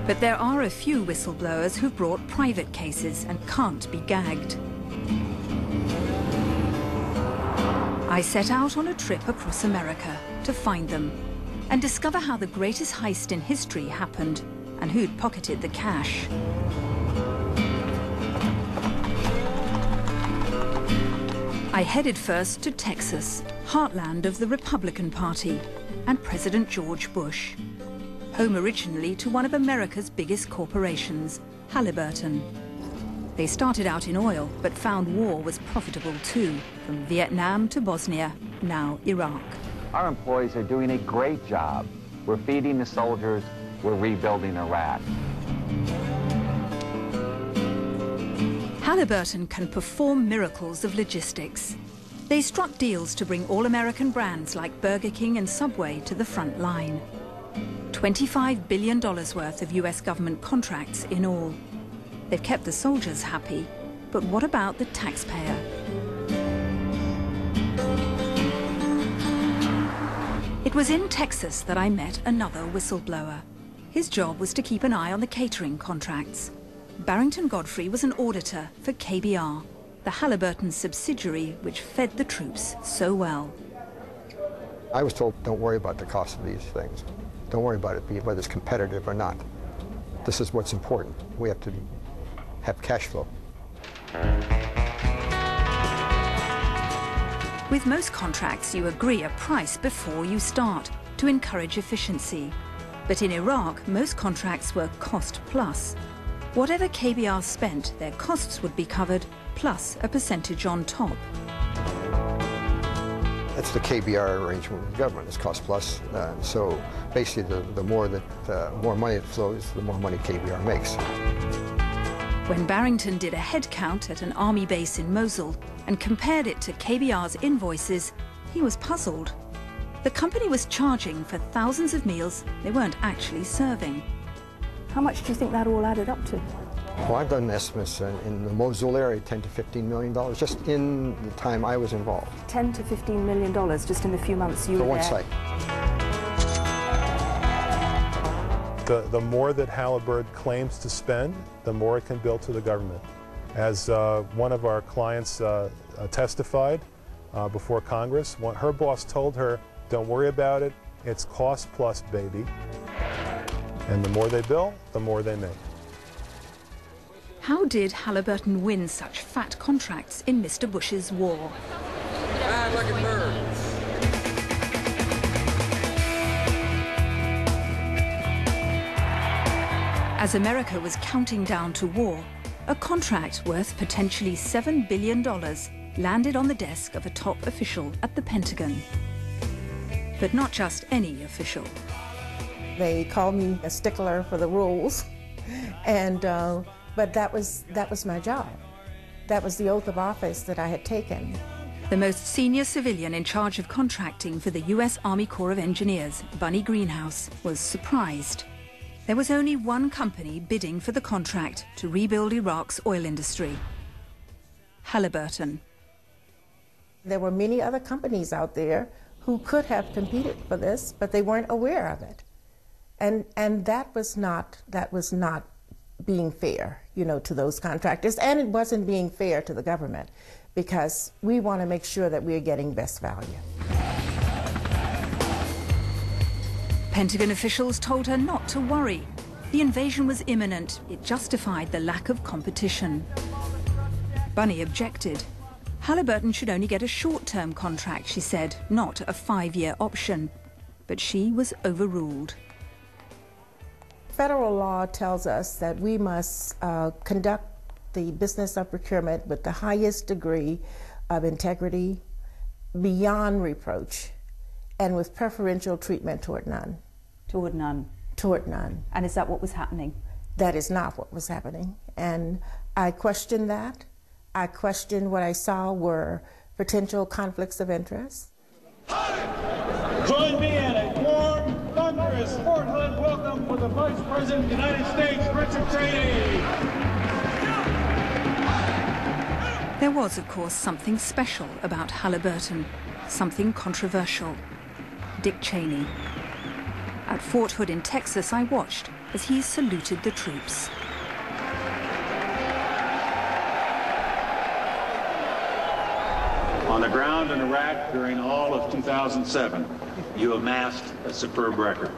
But there are a few whistleblowers who've brought private cases and can't be gagged. I set out on a trip across America to find them and discover how the greatest heist in history happened and who'd pocketed the cash. I headed first to Texas, heartland of the Republican Party, and President George Bush. Home originally to one of America's biggest corporations, Halliburton. They started out in oil, but found war was profitable too, from Vietnam to Bosnia, now Iraq. Our employees are doing a great job. We're feeding the soldiers, we're rebuilding Iraq. Halliburton can perform miracles of logistics. They struck deals to bring all-American brands like Burger King and Subway to the front line. $25 billion worth of US government contracts in all. They've kept the soldiers happy, but what about the taxpayer? It was in Texas that I met another whistleblower. His job was to keep an eye on the catering contracts. Barrington Godfrey was an auditor for KBR, the Halliburton subsidiary which fed the troops so well. I was told, don't worry about the cost of these things. Don't worry about it, whether it's competitive or not. This is what's important. We have to have cash flow. With most contracts, you agree a price before you start to encourage efficiency. But in Iraq, most contracts were cost plus. Whatever KBR spent, their costs would be covered, plus a percentage on top. That's the KBR arrangement with the government. It's cost plus. So basically, the more money that flows, the more money KBR makes. When Barrington did a head count at an army base in Mosul and compared it to KBR's invoices, he was puzzled. The company was charging for thousands of meals they weren't actually serving. How much do you think that all added up to? Well, I've done estimates in the Mosul area, $10 to $15 million, just in the time I was involved. $10 to $15 million just in the few months you were there? For one site. The more that Halliburton claims to spend, the more it can bill to the government. As one of our clients testified before Congress, her boss told her, don't worry about it, it's cost plus, baby. And the more they bill, the more they make. How did Halliburton win such fat contracts in Mr. Bush's war? Bad-looking birds. As America was counting down to war, a contract worth potentially $7 billion landed on the desk of a top official at the Pentagon. But not just any official. They called me a stickler for the rules, and but that was my job. That was the oath of office that I had taken. The most senior civilian in charge of contracting for the US Army Corps of Engineers, Bunny Greenhouse, was surprised. There was only one company bidding for the contract to rebuild Iraq's oil industry: Halliburton. There were many other companies out there who could have competed for this, but they weren't aware of it. And that was not being fair, you know, to those contractors, and it wasn't being fair to the government, because we want to make sure that we're getting best value. Pentagon officials told her not to worry. The invasion was imminent. It justified the lack of competition. Bunny objected. Halliburton should only get a short-term contract, she said, not a 5-year option. But she was overruled. Federal law tells us that we must conduct the business of procurement with the highest degree of integrity, beyond reproach, and with preferential treatment toward none. Toward none? Toward none. And is that what was happening? That is not what was happening. And I questioned that. I questioned what I saw were potential conflicts of interest. Join me in a warm, thunderous Fort Hood welcome for the Vice President of the United States, Richard Cheney. There was, of course, something special about Halliburton, something controversial. Dick Cheney. At Fort Hood in Texas, I watched as he saluted the troops. On the ground in Iraq during all of 2007, you amassed a superb record.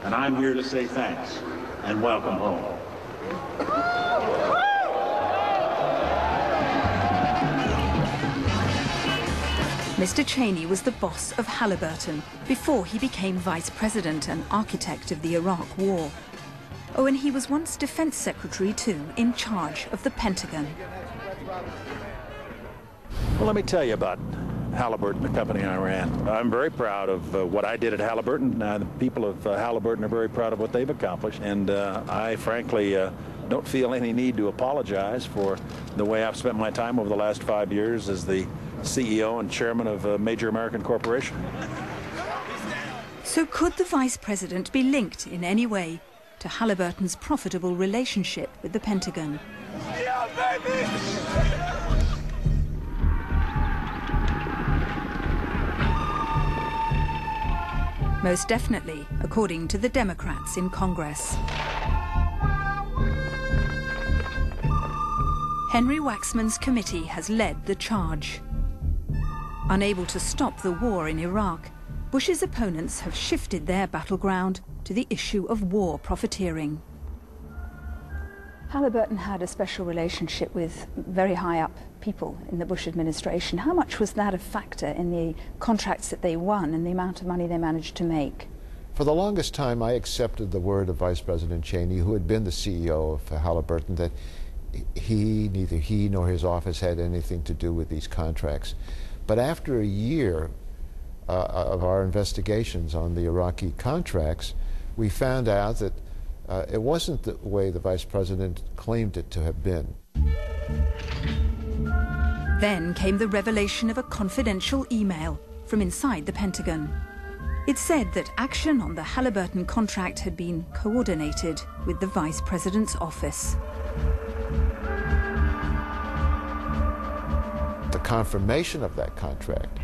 And I'm here to say thanks and welcome home. Mr. Cheney was the boss of Halliburton before he became vice president and architect of the Iraq War. Oh, and he was once defense secretary too, in charge of the Pentagon. Well, let me tell you about Halliburton, the company I ran. I'm very proud of what I did at Halliburton. The people of Halliburton are very proud of what they've accomplished, and I frankly don't feel any need to apologize for the way I've spent my time over the last 5 years as the CEO and chairman of a major American corporation. So could the vice president be linked in any way to Halliburton's profitable relationship with the Pentagon? Yeah, baby! Most definitely, according to the Democrats in Congress. Henry Waxman's committee has led the charge. Unable to stop the war in Iraq, Bush's opponents have shifted their battleground to the issue of war profiteering. Halliburton had a special relationship with very high-up people in the Bush administration. How much was that a factor in the contracts that they won and the amount of money they managed to make? For the longest time, I accepted the word of Vice President Cheney, who had been the CEO of Halliburton, that neither he nor his office had anything to do with these contracts. But after a year of our investigations on the Iraqi contracts, we found out that it wasn't the way the Vice President claimed it to have been. Then came the revelation of a confidential email from inside the Pentagon. It said that action on the Halliburton contract had been coordinated with the Vice President's office. The confirmation of that contract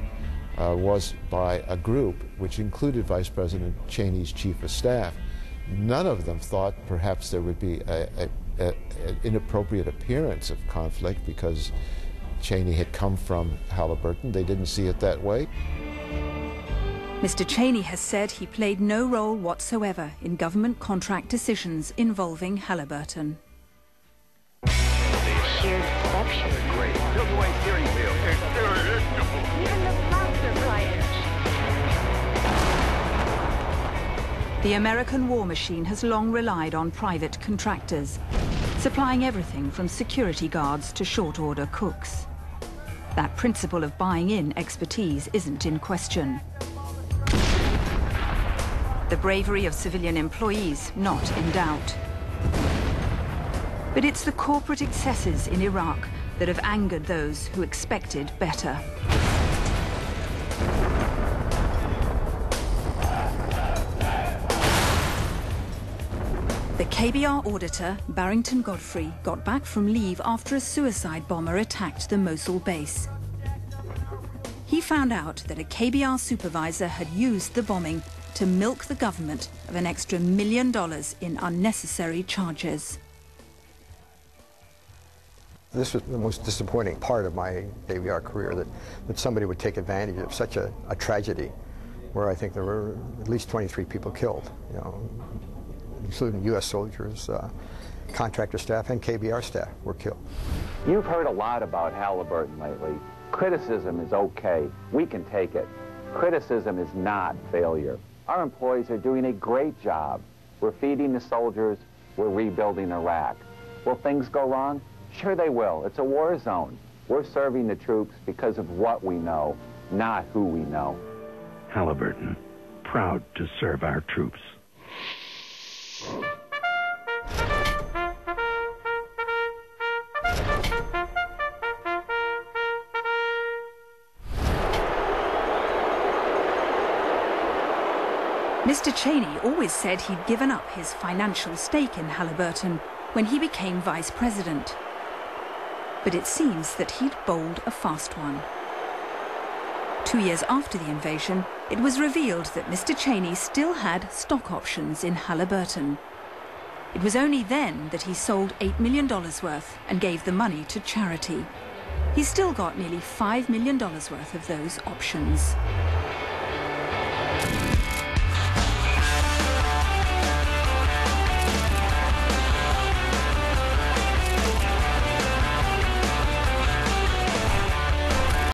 was by a group which included Vice President Cheney's chief of staff. None of them thought perhaps there would be an inappropriate appearance of conflict because Cheney had come from Halliburton. They didn't see it that way. Mr. Cheney has said he played no role whatsoever in government contract decisions involving Halliburton. Sheer deception. Great. Took away steering wheel. Even the flaps are quiet. The American war machine has long relied on private contractors, supplying everything from security guards to short-order cooks. That principle of buying in expertise isn't in question. The bravery of civilian employees not in doubt. But it's the corporate excesses in Iraq that have angered those who expected better. The KBR auditor, Barrington Godfrey, got back from leave after a suicide bomber attacked the Mosul base. He found out that a KBR supervisor had used the bombing to milk the government of an extra $1 million in unnecessary charges. This was the most disappointing part of my KBR career, that somebody would take advantage of such a tragedy, where I think there were at least 23 people killed, including U.S. soldiers, contractor staff, and KBR staff were killed. You've heard a lot about Halliburton lately. Criticism is okay. We can take it. Criticism is not failure. Our employees are doing a great job. We're feeding the soldiers. We're rebuilding Iraq. Will things go wrong? Sure they will. It's a war zone. We're serving the troops because of what we know, not who we know. Halliburton, proud to serve our troops. Mr. Cheney always said he'd given up his financial stake in Halliburton when he became vice president. But it seems that he'd bowled a fast one. 2 years after the invasion, it was revealed that Mr. Cheney still had stock options in Halliburton. It was only then that he sold $8 million worth and gave the money to charity. He still got nearly $5 million worth of those options.